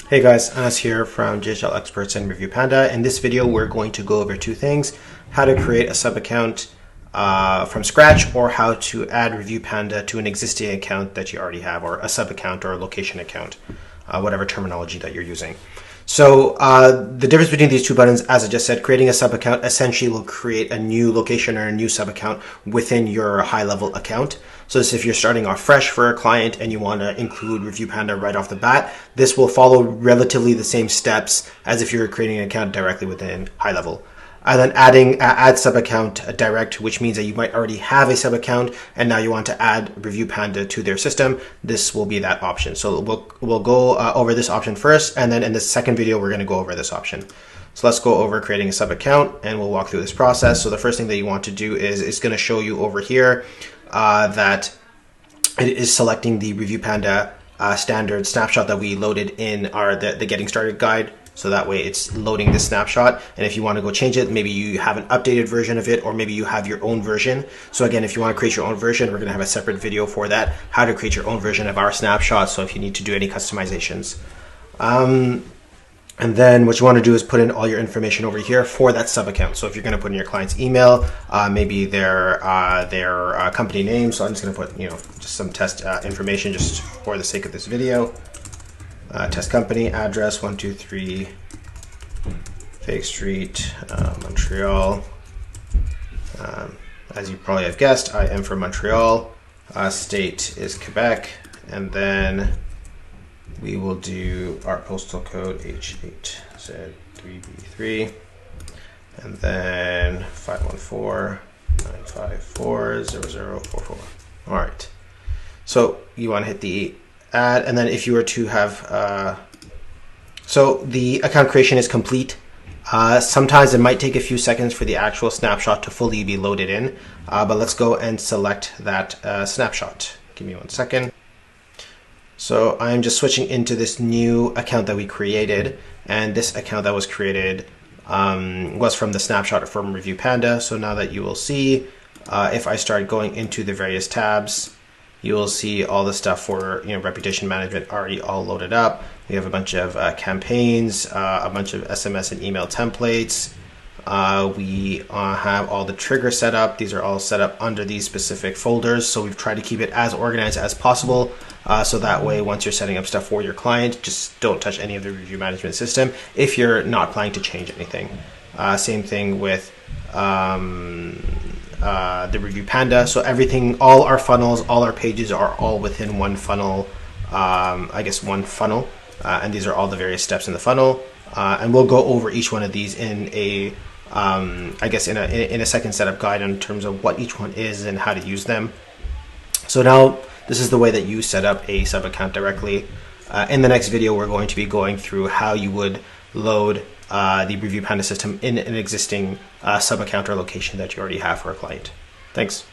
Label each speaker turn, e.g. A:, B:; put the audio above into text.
A: Hey guys, Anas here from JHL Experts and ReviewPanda. In this video, we're going to go over two things: how to create a sub account from scratch, or how to add ReviewPanda to an existing account that you already have, or a sub account or a location account, whatever terminology that you're using. So the difference between these two buttons, as I just said, creating a sub account essentially will create a new location or a new sub account within your high level account. So this, if you're starting off fresh for a client and you want to include ReviewPanda right off the bat, this will follow relatively the same steps as if you're creating an account directly within high level. And then adding add sub account direct, which means that you might already have a sub account and now you want to add ReviewPanda to their system. This will be that option. So we'll go over this option first, and then in the second video we're going to go over this option. So let's go over creating a sub account and we'll walk through this process. So the first thing that you want to do is it's going to show you over here that it is selecting the ReviewPanda standard snapshot that we loaded in the getting started guide. So that way it's loading the snapshot. And if you want to go change it, maybe you have an updated version of it, or maybe you have your own version. So again, if you want to create your own version, we're going to have a separate video for that, how to create your own version of our snapshot. So if you need to do any customizations. And then what you want to do is put in all your information over here for that sub account. So if you're going to put in your client's email, maybe their company name. So I'm just going to put, just some test information just for the sake of this video. Test company address 123 Fake Street, Montreal. As you probably have guessed, I am from Montreal. State is Quebec, and then we will do our postal code H8Z3B3, and then 514-954-0044. All right. So you want to hit the add, and then if you were to have, so the account creation is complete. Sometimes it might take a few seconds for the actual snapshot to fully be loaded in, but let's go and select that snapshot. Give me 1 second. So I'm just switching into this new account that we created, and this account that was created was from the snapshot from ReviewPanda. So now that you will see, if I start going into the various tabs, you will see all the stuff for reputation management already all loaded up. We have a bunch of campaigns, a bunch of SMS and email templates. We have all the triggers set up. These are all set up under these specific folders. So we've tried to keep it as organized as possible. So that way, once you're setting up stuff for your client, just don't touch any of the review management system if you're not planning to change anything. Same thing with the ReviewPanda. So everything, all our funnels, all our pages are all within one funnel, one funnel. And these are all the various steps in the funnel. And we'll go over each one of these in a, in a second setup guide in terms of what each one is and how to use them. So now this is the way that you set up a sub account directly. In the next video, we're going to be going through how you would load the ReviewPanda system in an existing sub account or location that you already have for a client. Thanks.